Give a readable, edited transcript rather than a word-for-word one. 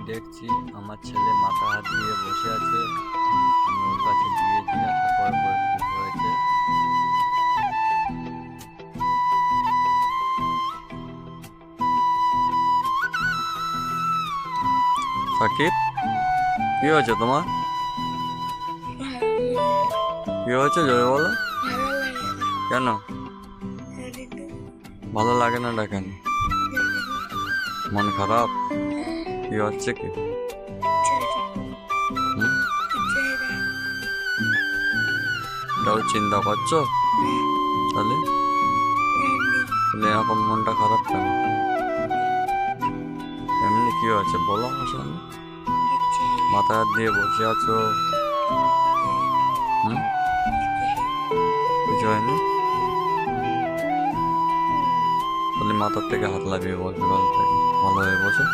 দেখছি আমার ছেলে মাথা হাত দিয়ে বসে আছে। আমি ওর কাছে গিয়ে জিজ্ঞাসা করবো কি হয়েছে। সাকিব, কি হয়েছে তোমার? কি হয়েছে জোরে বলো। কেন ভালো লাগে না? ডাকেন, মন খারাপ? কি হচ্ছে কি? হুম? কেউ চিন্তা করছো? তাহলে তাহলে এরকম মনটা খারাপ কেন? এমনি কি হয়েছে বলো আমার সামনে। মাথা হাত দিয়ে বসে আছো। হুম, কিছু হয়নি? তাহলে মাথার থেকে হাত লাগিয়ে বলতে বলতে ভালো হয়ে বসো।